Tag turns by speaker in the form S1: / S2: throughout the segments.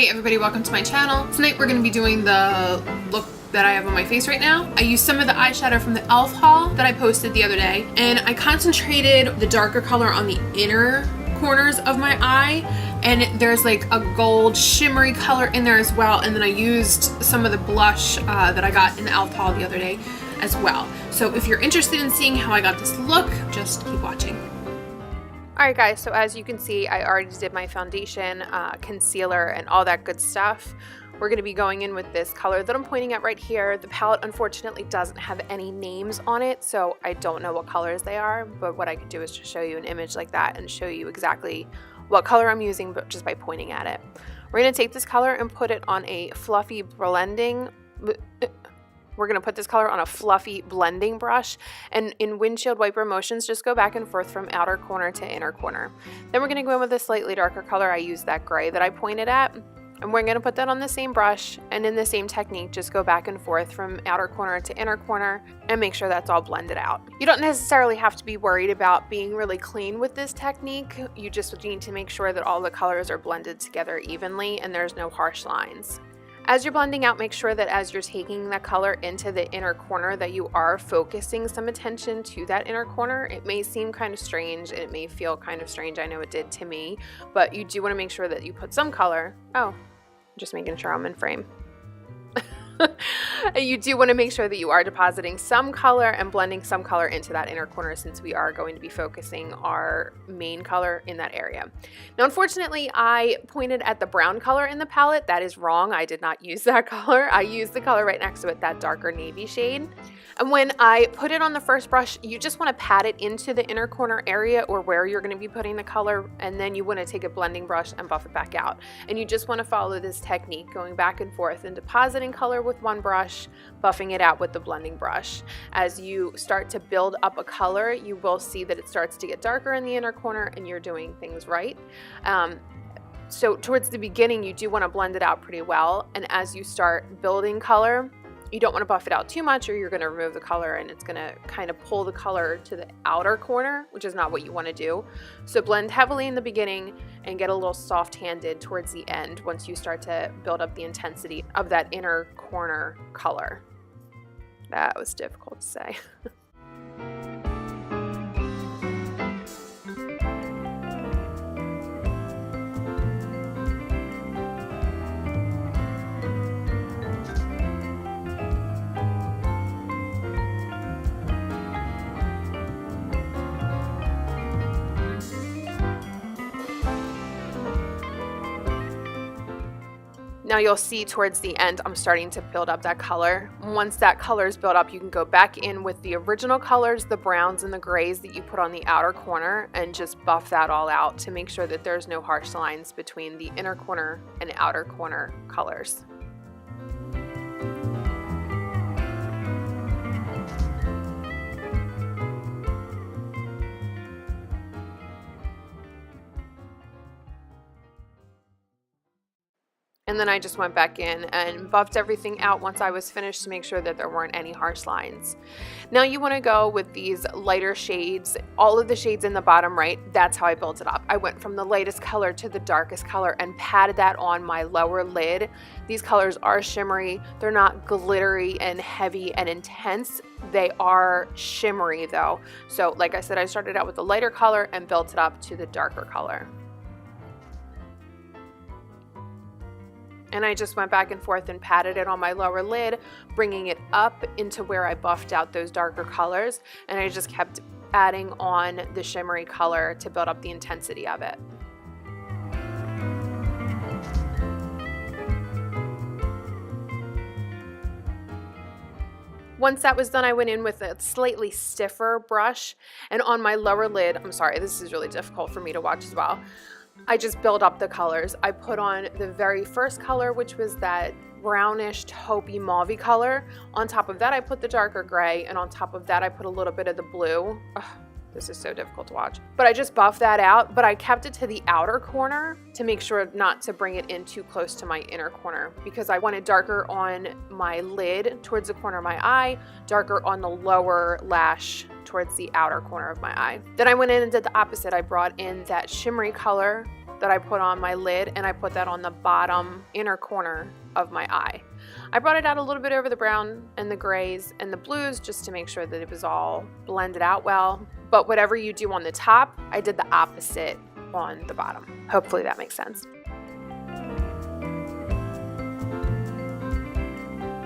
S1: Hey everybody, welcome to my channel. Tonight we're going to be doing the look that I have on my face right now. I used some of the eyeshadow from the e.l.f. haul that I posted the other day, and I concentrated the darker color on the inner corners of my eye, and there's like a gold shimmery color in there as well, and then I used some of the blush that I got in the e.l.f. haul the other day as well. So if you're interested in seeing how I got this look, just keep watching. Alright guys, so as you can see, I already did my foundation, concealer, and all that good stuff. We're going to be going in with this color that I'm pointing at right here. The palette unfortunately doesn't have any names on it, so I don't know what colors they are, but what I could do is just show you an image like that and show you exactly what color I'm using, but just by pointing at it. We're going to take this color and put it on a fluffy blending blending brush, and in windshield wiper motions just go back and forth from outer corner to inner corner. Then we're going to go in with a slightly darker color. I used that gray that I pointed at, and we're going to put that on the same brush, and in the same technique just go back and forth from outer corner to inner corner and make sure that's all blended out. You don't necessarily have to be worried about being really clean with this technique. You just need to make sure that all the colors are blended together evenly and there's no harsh lines. As you're blending out, make sure that as you're taking that color into the inner corner that you are focusing some attention to that inner corner. It may seem kind of strange, and it may feel kind of strange, I know it did to me, but you do want to make sure that you put some color. Oh, just making sure I'm in frame. You do want to make sure that you are depositing some color and blending some color into that inner corner, since we are going to be focusing our main color in that area. Now, unfortunately, I pointed at the brown color in the palette. That is wrong. I did not use that color. I used the color right next to it, that darker navy shade. And when I put it on the first brush, you just want to pat it into the inner corner area or where you're going to be putting the color, and then you want to take a blending brush and buff it back out. And you just want to follow this technique, going back and forth and depositing color with one brush, buffing it out with the blending brush. As you start to build up a color, you will see that it starts to get darker in the inner corner, and you're doing things right. So towards the beginning, you do want to blend it out pretty well, and as you start building color, you don't want to buff it out too much, or you're going to remove the color and it's going to kind of pull the color to the outer corner, which is not what you want to do. So blend heavily in the beginning and get a little soft-handed towards the end once you start to build up the intensity of that inner corner color. That was difficult to say. Now you'll see towards the end, I'm starting to build up that color. Once that color is built up, you can go back in with the original colors, the browns and the grays that you put on the outer corner, and just buff that all out to make sure that there's no harsh lines between the inner corner and outer corner colors. And then I just went back in and buffed everything out once I was finished to make sure that there weren't any harsh lines. Now you want to go with these lighter shades, all of the shades in the bottom right. That's how I built it up. I went from the lightest color to the darkest color and patted that on my lower lid. These colors are shimmery. They're not glittery and heavy and intense. They are shimmery though. So like I said, I started out with the lighter color and built it up to the darker color. And I just went back and forth and patted it on my lower lid, bringing it up into where I buffed out those darker colors. And I just kept adding on the shimmery color to build up the intensity of it. Once that was done, I went in with a slightly stiffer brush, and on my lower lid, I'm sorry, this is really difficult for me to watch as well, I just build up the colors. I put on the very first color, which was that brownish taupey mauvey color. On top of that, I put the darker gray, and on top of that, I put a little bit of the blue. Ugh, this is so difficult to watch. But I just buffed that out, but I kept it to the outer corner to make sure not to bring it in too close to my inner corner, because I wanted darker on my lid towards the corner of my eye, darker on the lower lash towards the outer corner of my eye. Then I went in and did the opposite. I brought in that shimmery color that I put on my lid, and I put that on the bottom inner corner of my eye. I brought it out a little bit over the brown and the grays and the blues just to make sure that it was all blended out well. But whatever you do on the top, I did the opposite on the bottom. Hopefully that makes sense.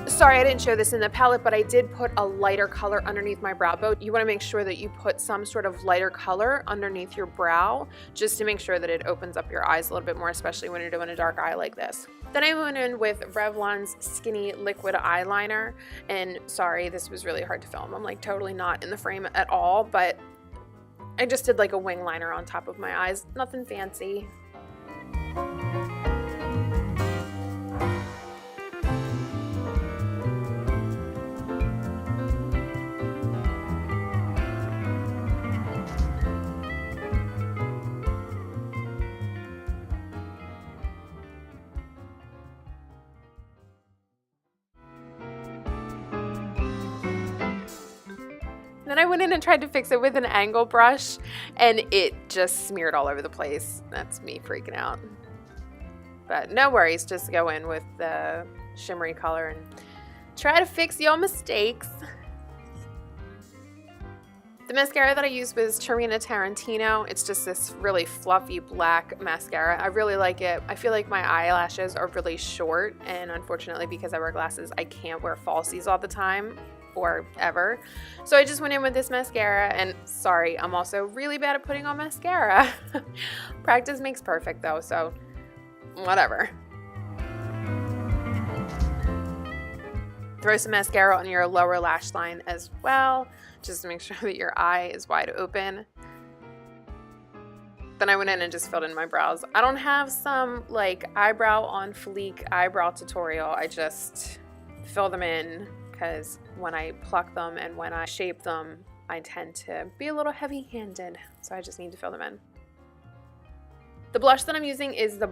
S1: Sorry, I didn't show this in the palette, but I did put a lighter color underneath my brow bone. You want to make sure that you put some sort of lighter color underneath your brow just to make sure that it opens up your eyes a little bit more, especially when you're doing a dark eye like this. Then I went in with Revlon's Skinny Liquid Eyeliner, and sorry, this was really hard to film. I'm like totally not in the frame at all, but I just did like a wing liner on top of my eyes. Nothing fancy. Then I went in and tried to fix it with an angle brush, and it just smeared all over the place. That's me freaking out. But no worries, just go in with the shimmery color and try to fix your mistakes. The mascara that I used was Tarina Tarantino. It's just this really fluffy black mascara. I really like it. I feel like my eyelashes are really short, and unfortunately because I wear glasses, I can't wear falsies all the time or ever. So I just went in with this mascara, and sorry, I'm also really bad at putting on mascara. Practice makes perfect though, so whatever. Throw some mascara on your lower lash line as well, just to make sure that your eye is wide open. Then I went in and just filled in my brows. I don't have some like eyebrow on fleek eyebrow tutorial. I just fill them in because when I pluck them and when I shape them, I tend to be a little heavy-handed, so I just need to fill them in. The blush that I'm using is the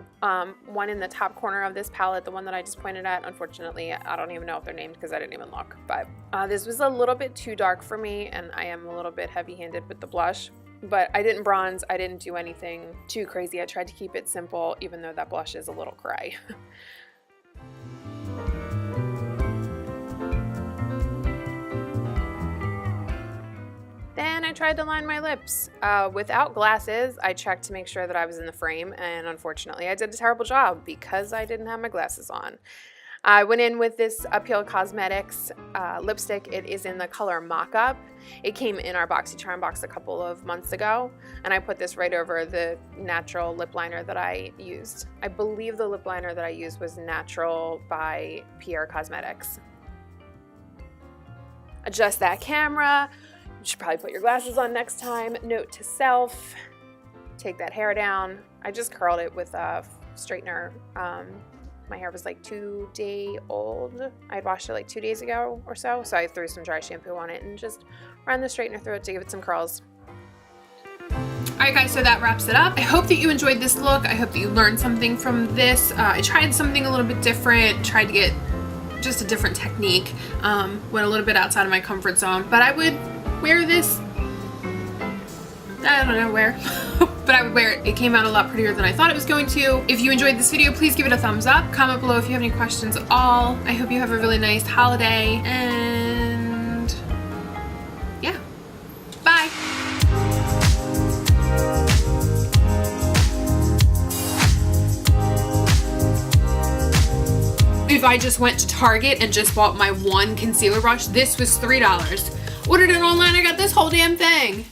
S1: one in the top corner of this palette, the one that I just pointed at. Unfortunately, I don't even know if they're named because I didn't even look, but this was a little bit too dark for me, and I am a little bit heavy-handed with the blush. But I didn't bronze, I didn't do anything too crazy. I tried to keep it simple, even though that blush is a little gray. Then I tried to line my lips. Without glasses, I checked to make sure that I was in the frame, and unfortunately I did a terrible job because I didn't have my glasses on. I went in with this Appeal Cosmetics lipstick. It is in the color Mock-Up. It came in our BoxyCharm box a couple of months ago, and I put this right over the natural lip liner that I used. I believe the lip liner that I used was Natural by Pierre Cosmetics. Adjust that camera. You should probably put your glasses on next time. Note to self, take that hair down. I just curled it with a straightener. My hair was like 2 days old. I had washed it like 2 days ago or so, so I threw some dry shampoo on it and just ran the straightener through it to give it some curls. Alright guys, so that wraps it up. I hope that you enjoyed this look. I hope that you learned something from this. I tried something a little bit different, tried to get just a different technique. Went a little bit outside of my comfort zone, but I would wear this, I don't know where, but I would wear it. It came out a lot prettier than I thought it was going to. If you enjoyed this video, please give it a thumbs up. Comment below if you have any questions at all. I hope you have a really nice holiday, and yeah, bye. If I just went to Target and just bought my one concealer brush, this was $3. Ordered it online, I got this whole damn thing.